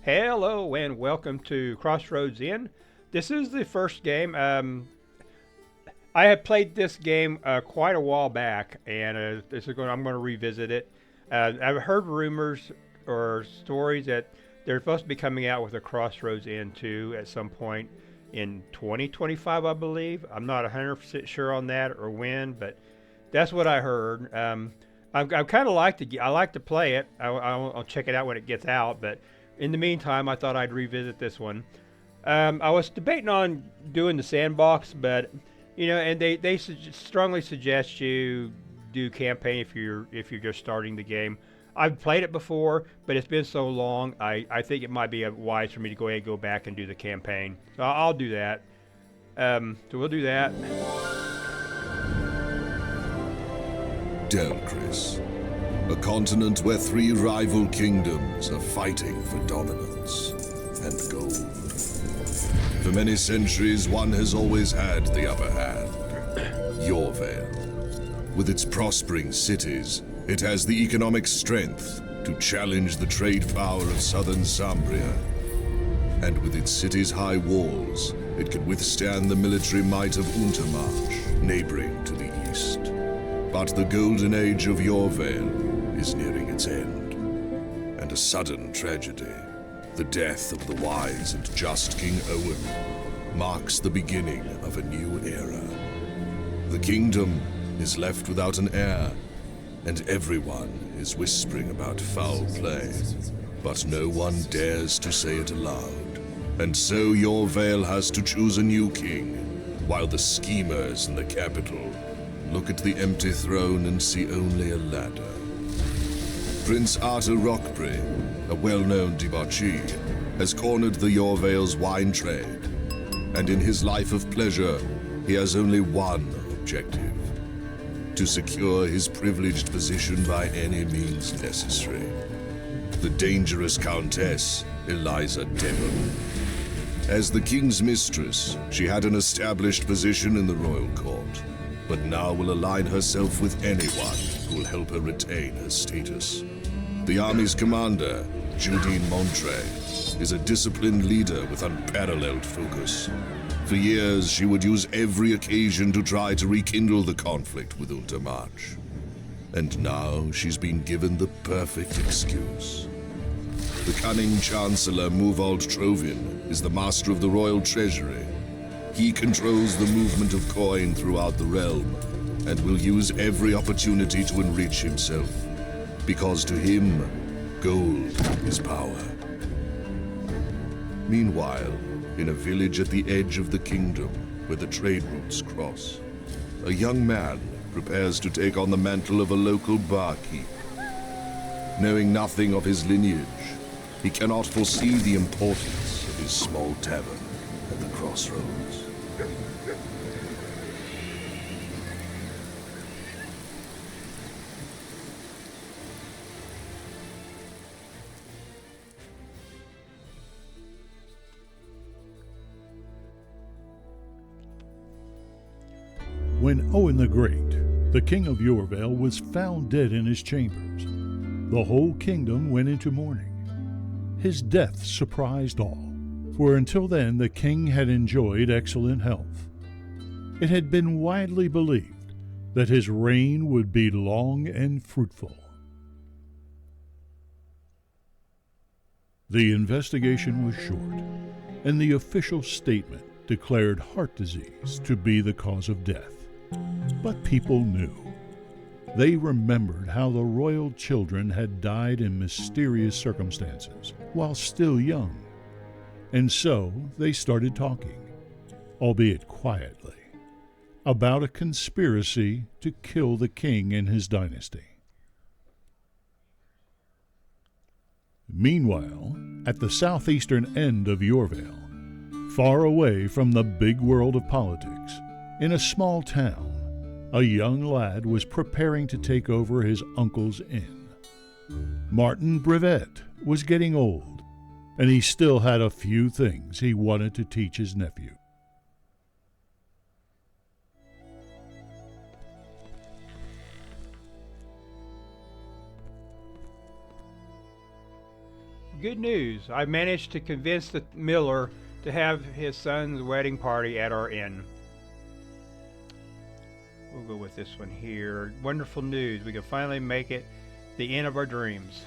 Hello and welcome to Crossroads Inn. This is the first game. I had played this game quite a while back, and I'm going to revisit it. I've heard rumors or stories that they're supposed to be coming out with a Crossroads Inn 2 at some point in 2025, I believe. I'm not 100% sure on that or when, but that's what I heard. I kind of I like to play it. I'll check it out when it gets out, but in the meantime, I thought I'd revisit this one. I was debating on doing the Sandbox, but and strongly suggest you do campaign if you're just starting the game. I've played it before, but it's been so long. I think it might be wise for me to go ahead and go back and do the campaign. So I'll do that. So we'll do that. Delcrys, a continent where three rival kingdoms are fighting for dominance and gold. For many centuries, one has always had the upper hand. Yorvale. With its prospering cities, it has the economic strength to challenge the trade power of southern Zambria. And with its city's high walls, it can withstand the military might of Untermarch, neighboring to the east. But the golden age of Yorvale is nearing its end. And a sudden tragedy, the death of the wise and just King Owen, marks the beginning of a new era. The kingdom is left without an heir, and everyone is whispering about foul play. But no one dares to say it aloud. And so Yorvale has to choose a new king, while the schemers in the capital look at the empty throne and see only a ladder. Prince Arthur Rockbury, a well-known debauchee, has cornered the Yorvale's wine trade, and in his life of pleasure, he has only one objective: to secure his privileged position by any means necessary. The dangerous Countess, Eliza Devon. As the king's mistress, she had an established position in the royal court, but now will align herself with anyone who will help her retain her status. The army's commander, Judine Montre, is a disciplined leader with unparalleled focus. For years, she would use every occasion to try to rekindle the conflict with Untermarch. And now she's been given the perfect excuse. The cunning Chancellor Muvald Trovin is the master of the royal treasury. He controls the movement of coin throughout the realm, and will use every opportunity to enrich himself, because to him, gold is power. Meanwhile, in a village at the edge of the kingdom, where the trade routes cross, a young man prepares to take on the mantle of a local barkeep. Knowing nothing of his lineage, he cannot foresee the importance of his small tavern at the crossroads. When Owen the Great, the king of Yorvale, was found dead in his chambers, the whole kingdom went into mourning. His death surprised all, for until then the king had enjoyed excellent health. It had been widely believed that his reign would be long and fruitful. The investigation was short, and the official statement declared heart disease to be the cause of death. But people knew. They remembered how the royal children had died in mysterious circumstances while still young. And so they started talking, albeit quietly, about a conspiracy to kill the king and his dynasty. Meanwhile, at the southeastern end of Yorvale, far away from the big world of politics, in a small town, a young lad was preparing to take over his uncle's inn. Martin Brevet was getting old, and he still had a few things he wanted to teach his nephew. good news. I managed to convince the miller to have his son's wedding party at our inn. We'll go with this one here. Wonderful news. We can finally make it the inn of our dreams.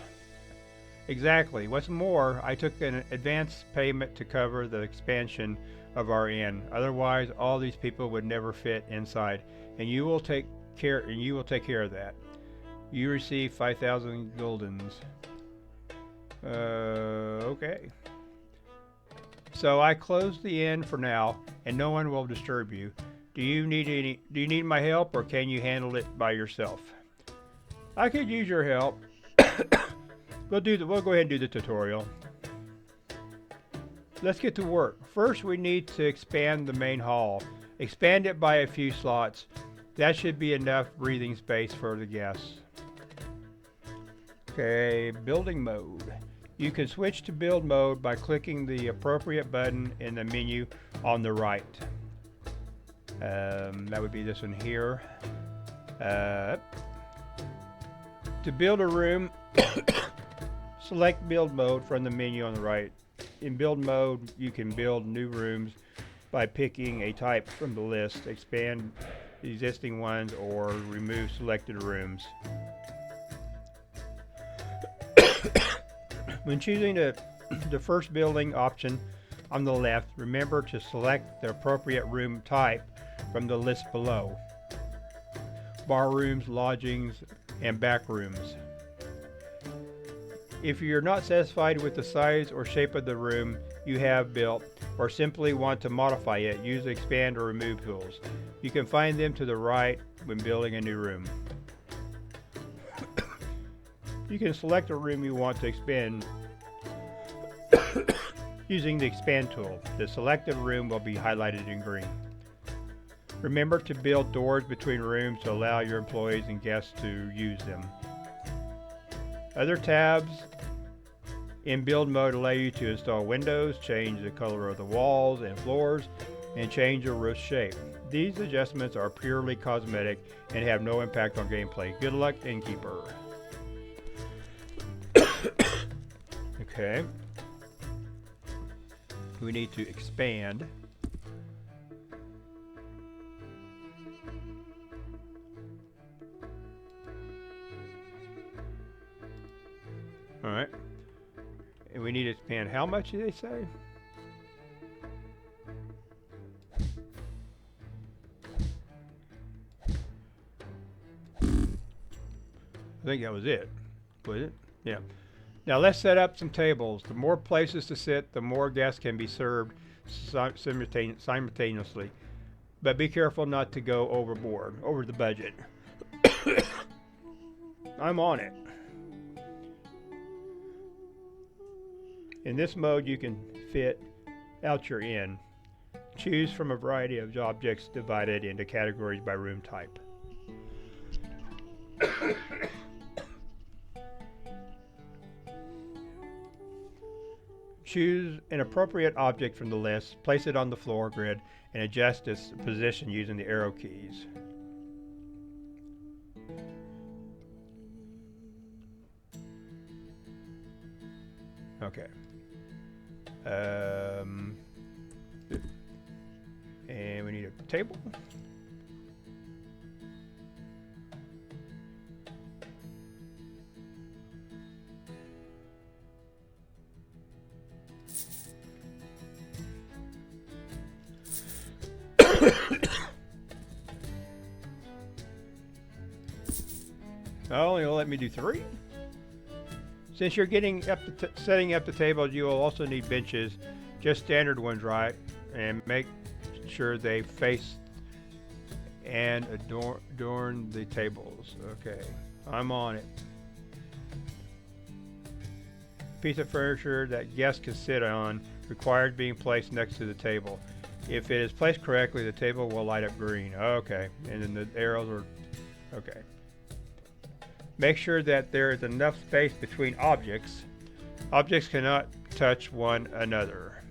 Exactly. What's more, I took an advance payment to cover the expansion of our inn. Otherwise, all these people would never fit inside, and you will take care of that. You receive 5,000 guldens. Okay. So I closed the inn for now, and no one will disturb you. Do you need my help, or can you handle it by yourself? I could use your help. We'll go ahead and do the tutorial. Let's get to work. First, we need to expand the main hall. Expand it by a few slots. That should be enough breathing space for the guests. Okay, building mode. You can switch to build mode by clicking the appropriate button in the menu on the right. That would be this one here. To build a room, select build mode from the menu on the right. In build mode, you can build new rooms by picking a type from the list, expand existing ones, or remove selected rooms. When choosing the first building option on the left, remember to select the appropriate room type from the list below. Bar rooms, lodgings, and back rooms. If you're not satisfied with the size or shape of the room you have built, or simply want to modify it, use the expand or remove tools. You can find them to the right when building a new room. You can select a room you want to expand using the expand tool. The selected room will be highlighted in green. Remember to build doors between rooms to allow your employees and guests to use them. Other tabs in build mode allow you to install windows, change the color of the walls and floors, and change the roof shape. These adjustments are purely cosmetic and have no impact on gameplay. Good luck, Innkeeper. Okay. We need to expand. All right. And we need to expand. How much did they say? I think that was it. Was it? Yeah. Now let's set up some tables. The more places to sit, the more guests can be served simultaneously. But be careful not to go overboard, over the budget. I'm on it. In this mode, you can fit out your inn. Choose from a variety of objects divided into categories by room type. Choose an appropriate object from the list, place it on the floor grid, and adjust its position using the arrow keys. Okay. And we need a table. Oh, you'll let me do 3? Since you're getting up setting up the tables, you will also need benches, just standard ones, right? And make sure they face and adorn the tables. Okay, I'm on it. Piece of furniture that guests can sit on required being placed next to the table. If it is placed correctly, the table will light up green. Okay, and then the arrows are okay. Make sure that there is enough space between objects. Objects cannot touch one another.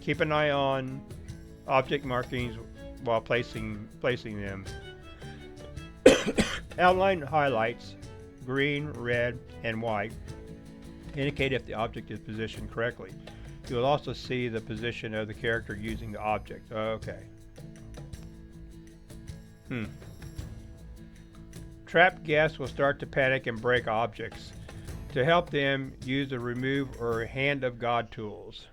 Keep an eye on object markings while placing them. Outline highlights green, red, and white indicate if the object is positioned correctly. You will also see the position of the character using the object. Okay. Trapped guests will start to panic and break objects. To help them, use the remove or hand of God tools.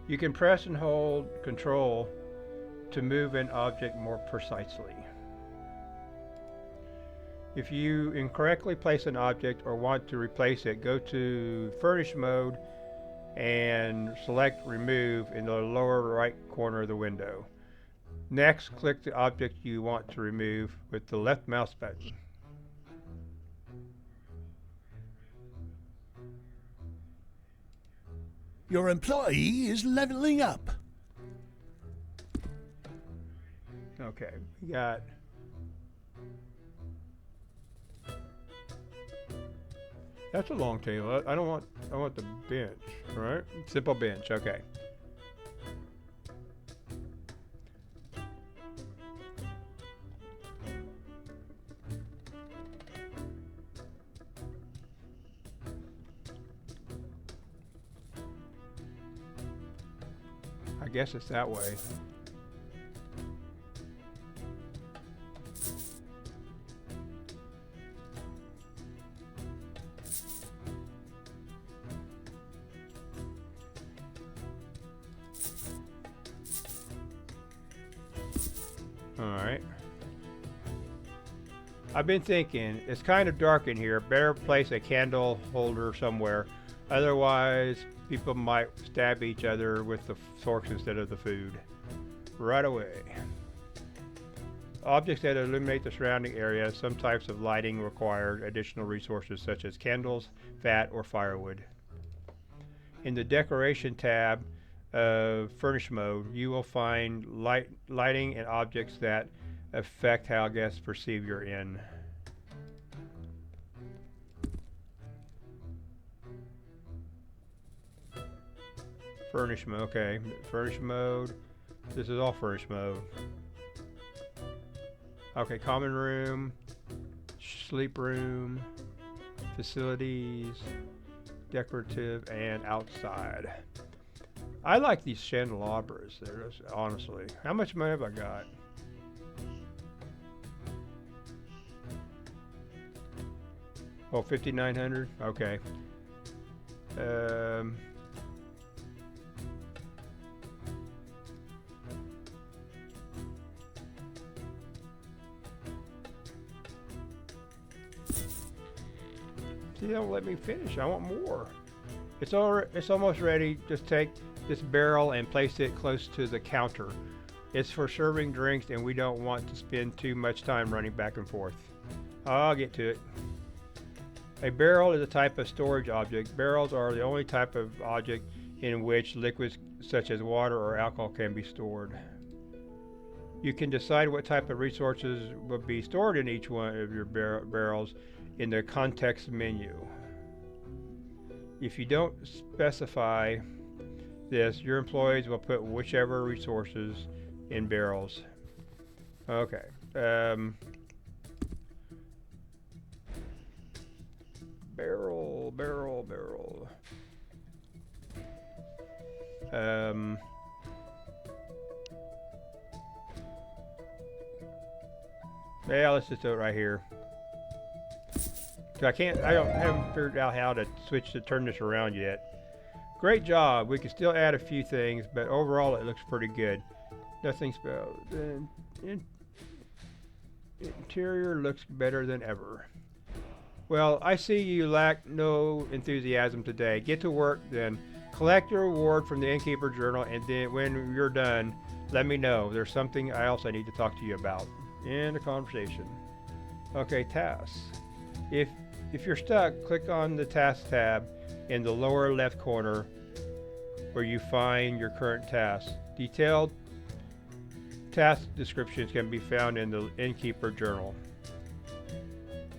You can press and hold control to move an object more precisely. If you incorrectly place an object or want to replace it, go to Furnish mode and select Remove in the lower right corner of the window. Next, click the object you want to remove with the left mouse button. Your employee is leveling up. Okay, we got... That's a long table. I want the bench, right? Simple bench, okay. I guess it's that way. Alright. I've been thinking, it's kind of dark in here. Better place a candle holder somewhere. Otherwise, people might stab each other with the forks instead of the food. Right away. Objects that illuminate the surrounding area. Some types of lighting require additional resources such as candles, fat, or firewood. In the Decoration tab of Furnish mode, you will find lighting and objects that affect how guests perceive your inn. Furnish mode, okay. Furnish mode. This is all furnish mode. Okay, common room, sleep room, facilities, decorative, and outside. I like these candelabras. They're just, honestly. How much money have I got? Oh, 5,900? Okay. See, they don't let me finish. I want more. It's almost ready. Just take this barrel and place it close to the counter. It's for serving drinks and we don't want to spend too much time running back and forth. I'll get to it. A barrel is a type of storage object. Barrels are the only type of object in which liquids such as water or alcohol can be stored. You can decide what type of resources will be stored in each one of your barrels in the context menu. If you don't specify this, your employees will put whichever resources in barrels. Okay. Barrel. Yeah, let's just do it right here. I haven't figured out how to turn this around yet. Great job. We can still add a few things, but overall it looks pretty good. Nothing spelled. Interior looks better than ever. Well, I see you lack no enthusiasm today. Get to work then. Collect your reward from the Innkeeper journal, and then when you're done, let me know. There's something else I need to talk to you about. End of conversation. Okay, tasks. If you're stuck, click on the Task tab in the lower left corner where you find your current task. Detailed task descriptions can be found in the Innkeeper journal.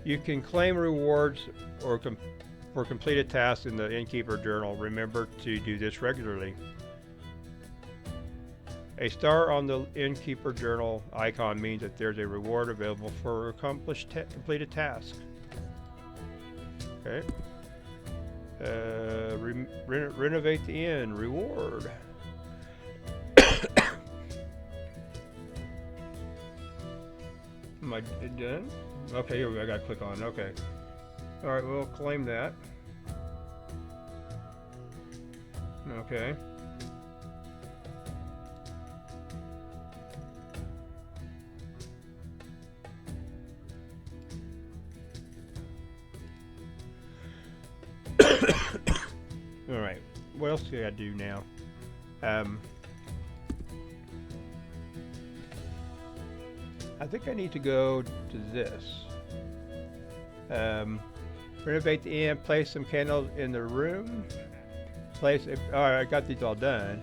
You can claim rewards or for completed tasks in the Innkeeper journal. Remember to do this regularly. A star on the Innkeeper journal icon means that there's a reward available for completed task. Okay. Renovate the inn. Reward. Am I done? Okay, here we go. I gotta click on. Okay. Alright, we'll claim that. Okay. Alright, what else do I do now? I think I need to go to this. Renovate the inn, place some candles in the room. Alright, I got these all done.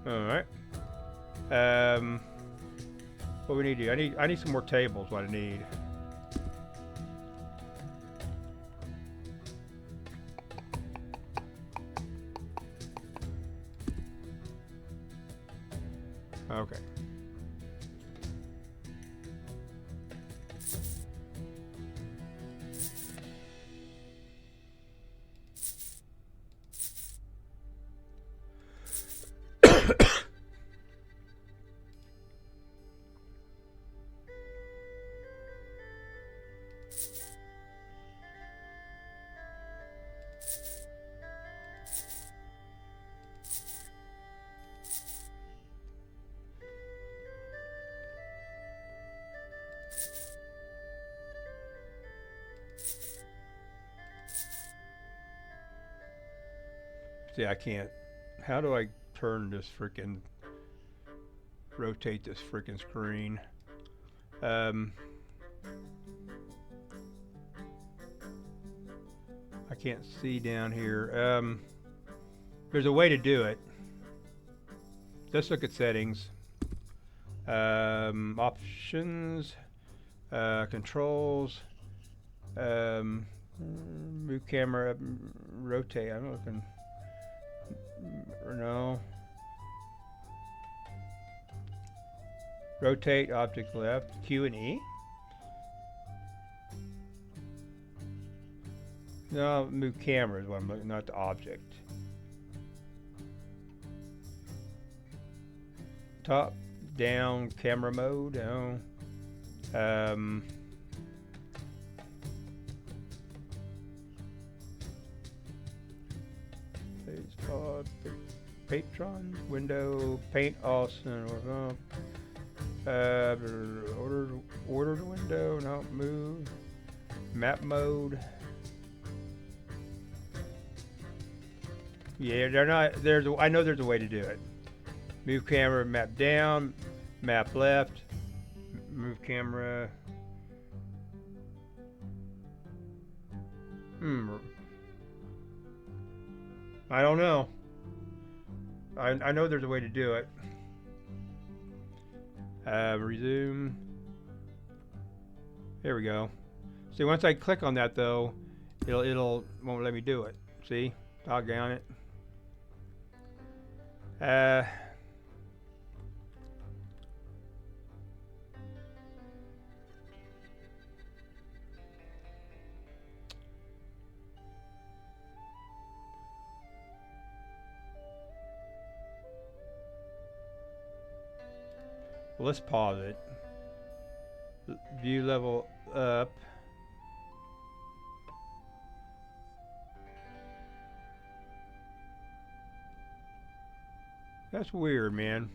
Alright. What we need to do? I need some more tables, what I need. Okay. See, I can't. How do I turn this freaking... rotate this freaking screen? I can't see down here. There's a way to do it. Let's look at settings. Options. Controls. Move camera. Rotate. I'm looking... No. Rotate object left. Q and E. No, move camera is what I'm looking, not the object. Top down camera mode. No. Patron window paint Austin order the window, no, move map mode. Yeah, they're not I know there's a way to do it. Move camera, map down, map left, move camera. I don't know. I know there's a way to do it. Resume. There we go. See, once I click on that though, it'll won't let me do it. See? Doggone it. Well, let's pause it. View level up. That's weird, man.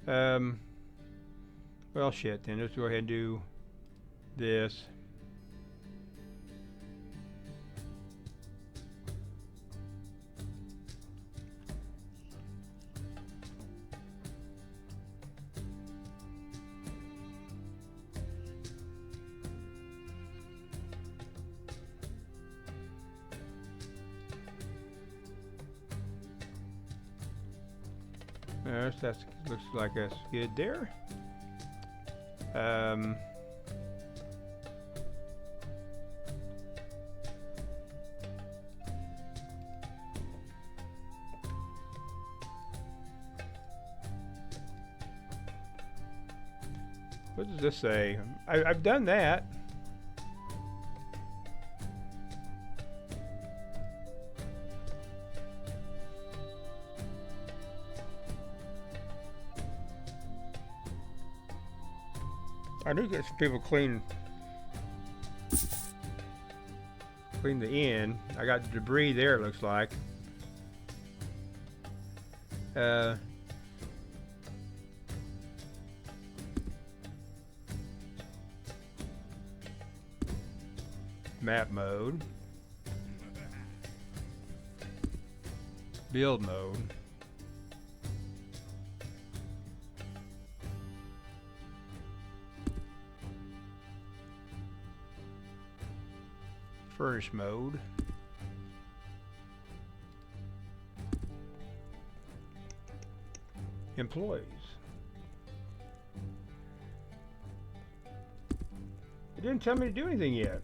Well, shit, then let's go ahead and do this. That looks like that's good there. What does this say? I've done that. I knew that people clean the inn. I got debris there, it looks like. Map mode. Build mode. Furnish mode. Employees. It didn't tell me to do anything yet.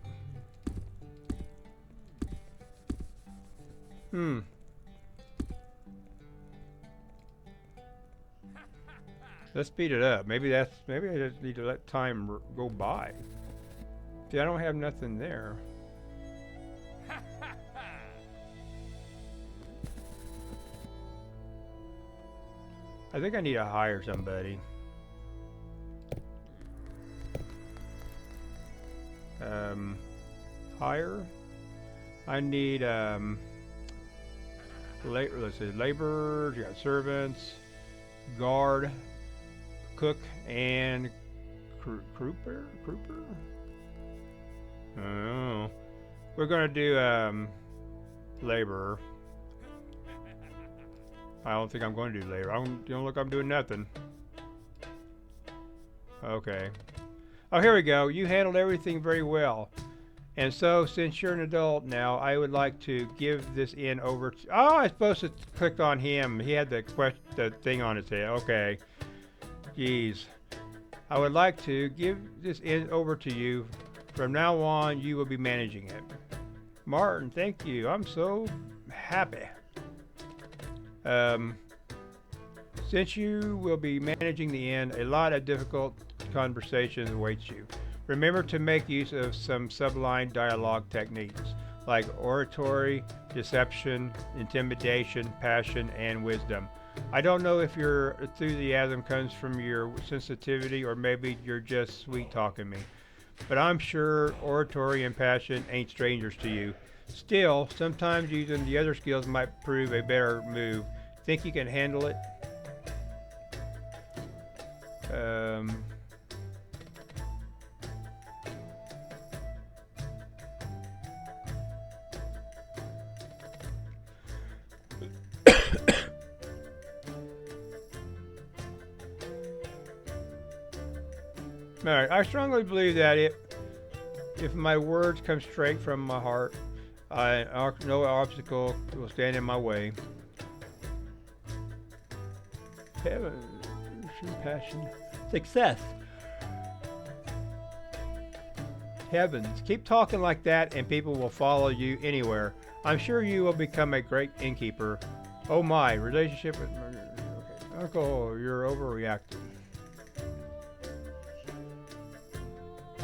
Let's speed it up. Maybe I just need to let time go by. See, I don't have nothing there. I think I need to hire somebody. Hire. I need let's see, laborers. You got servants, guard, cook, and crooper. Oh, we're gonna do laborer. I don't think I'm going to do labor. Don't look, I'm doing nothing. Okay. Oh, here we go. You handled everything very well. And so, since you're an adult now, I would like to give this inn over to... Oh, I supposed to click on him. He had the thing on his head. Okay. Jeez. I would like to give this inn over to you. From now on, you will be managing it. Martin, thank you. I'm so happy. Since you will be managing the inn, a lot of difficult conversations awaits you. Remember to make use of some sublime dialogue techniques like oratory, deception, intimidation, passion, and wisdom. I don't know if your enthusiasm comes from your sensitivity or maybe you're just sweet talking me, but I'm sure oratory and passion ain't strangers to you. Still, sometimes using the other skills might prove a better move. Think you can handle it? Alright, I strongly believe that if my words come straight from my heart, no obstacle will stand in my way. Passion. Success. Heavens, keep talking like that and people will follow you anywhere. I'm sure you will become a great innkeeper. Oh my, relationship with... Okay. Uncle, you're overreacting.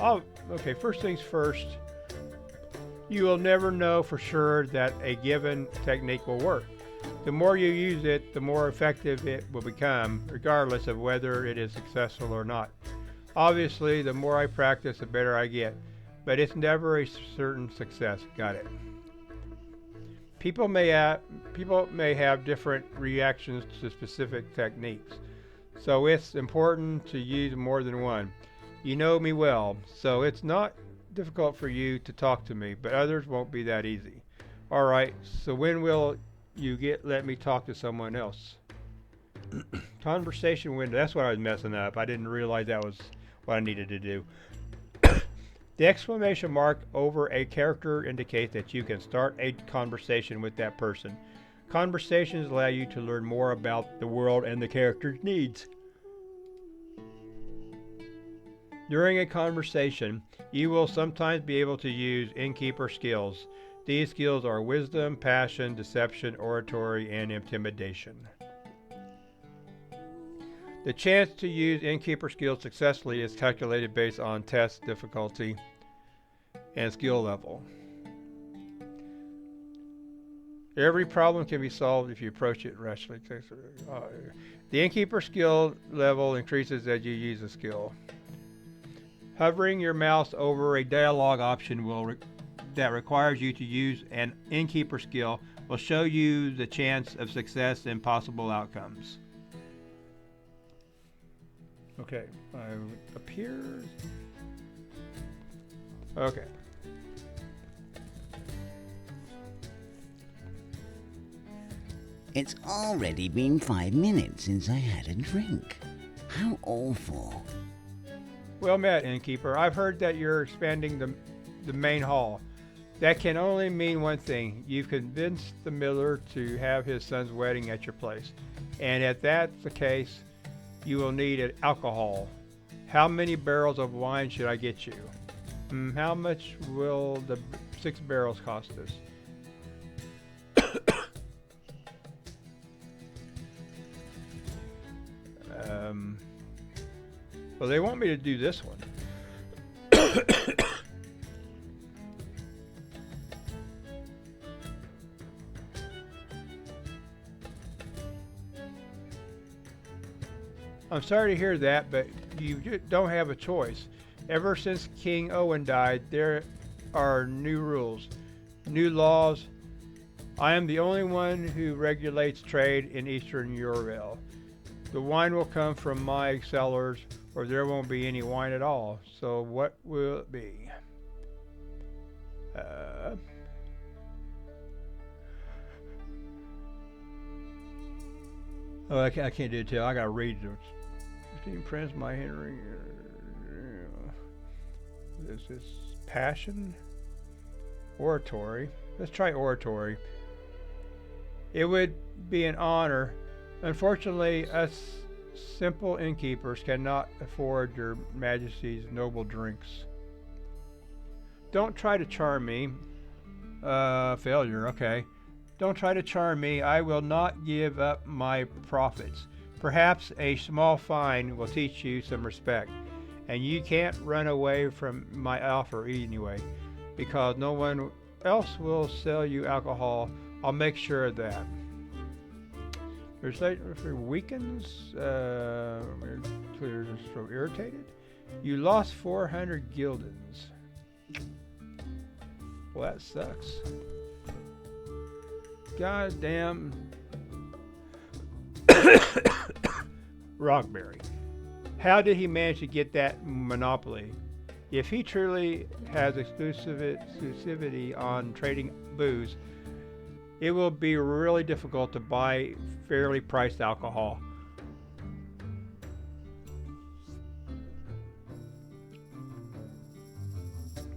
Oh, okay, first things first. You will never know for sure that a given technique will work. The more you use it, the more effective it will become, regardless of whether it is successful or not. Obviously, the more I practice, the better I get, but it's never a certain success. Got it. People may have different reactions to specific techniques, so it's important to use more than one. You know me well, so it's not difficult for you to talk to me, but others won't be that easy. Alright, so when will you let me talk to someone else? Conversation window, that's what I was messing up. I didn't realize that was what I needed to do. The exclamation mark over a character indicates that you can start a conversation with that person. Conversations allow you to learn more about the world and the character's needs. During a conversation, you will sometimes be able to use innkeeper skills. These skills are wisdom, passion, deception, oratory, and intimidation. The chance to use Innkeeper skills successfully is calculated based on test difficulty and skill level. Every problem can be solved if you approach it rationally. The Innkeeper skill level increases as you use the skill. Hovering your mouse over a dialogue option that requires you to use an Innkeeper skill will show you the chance of success and possible outcomes. Okay, up here. Okay. It's already been 5 minutes since I had a drink. How awful. Well met, Innkeeper. I've heard that you're expanding the main hall. That can only mean one thing. You've convinced the miller to have his son's wedding at your place. And if that's the case, you will need an alcohol. How many barrels of wine should I get you? How much will the 6 barrels cost us? Well, they want me to do this one. I'm sorry to hear that, but you don't have a choice. Ever since King Owen died, there are new rules, new laws. I am the only one who regulates trade in Eastern Euravel. The wine will come from my cellars, or there won't be any wine at all. So what will it be? Oh, I can't do it till I gotta read it. Prince, my Henry. This is passion, oratory. Let's try oratory. It would be an honor. Unfortunately, us simple innkeepers cannot afford your majesty's noble drinks. Don't try to charm me. Failure, okay. Don't try to charm me. I will not give up my profits. Perhaps a small fine will teach you some respect. And you can't run away from my offer anyway, because no one else will sell you alcohol. I'll make sure of that. Weakens, clear, so irritated. You lost 400 guildens. Well, that sucks. Goddamn. Rockberry. How did he manage to get that monopoly? If he truly has exclusivity on trading booze, it will be really difficult to buy fairly priced alcohol.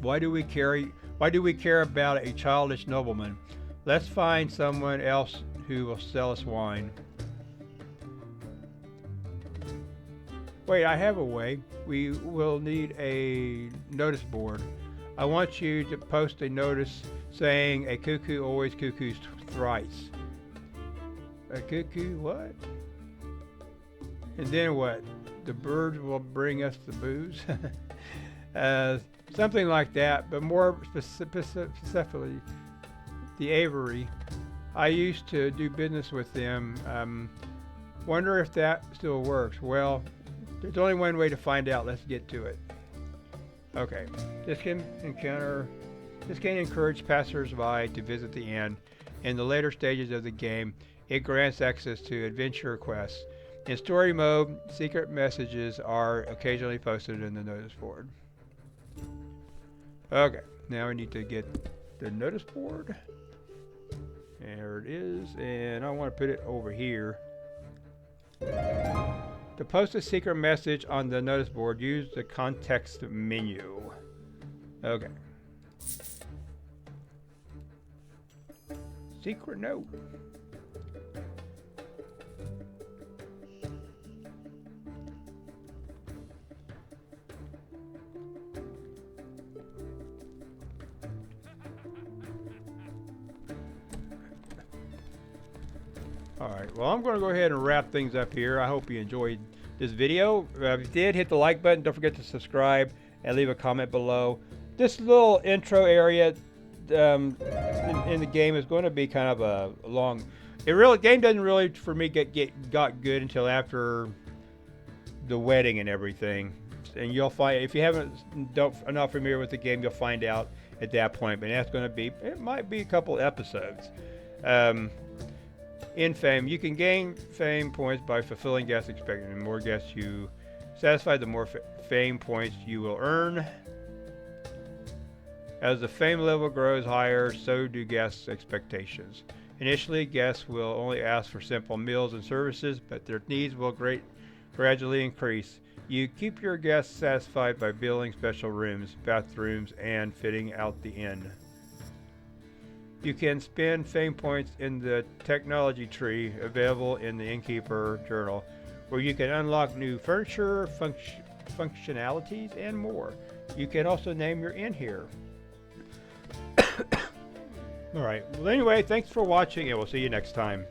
Why do we care about a childish nobleman? Let's find someone else who will sell us wine. Wait, I have a way. We will need a notice board. I want you to post a notice saying a cuckoo always cuckoos thrice. A cuckoo what? And then what? The birds will bring us the booze? Something like that, but more specifically, the Avery. I used to do business with them. Wonder if that still works. Well, there's only one way to find out. Let's get to it. Okay, this can encourage passers-by to visit the inn. In the later stages of the game, it grants access to adventure quests. In story mode, secret messages are occasionally posted in the notice board. Okay, now we need to get the notice board. There it is, and I want to put it over here. To post a secret message on the notice board, use the context menu. Okay. Secret note. Alright, well, I'm going to go ahead and wrap things up here. I hope you enjoyed this video. If you did, hit the like button. Don't forget to subscribe and leave a comment below. This little intro area in the game is going to be kind of a long. Game doesn't really for me got good until after the wedding and everything. And you'll find if you are not familiar with the game, you'll find out at that point. But that's going to be it might be a couple episodes. In fame, you can gain fame points by fulfilling guest expectations. The more guests you satisfy, the more fame points you will earn. As the fame level grows higher, so do guests' expectations. Initially, guests will only ask for simple meals and services, but their needs will gradually increase. You keep your guests satisfied by building special rooms, bathrooms, and fitting out the inn. You can spend fame points in the technology tree available in the Innkeeper journal, where you can unlock new furniture, functionalities, and more. You can also name your inn here. Alright, well anyway, thanks for watching and we'll see you next time.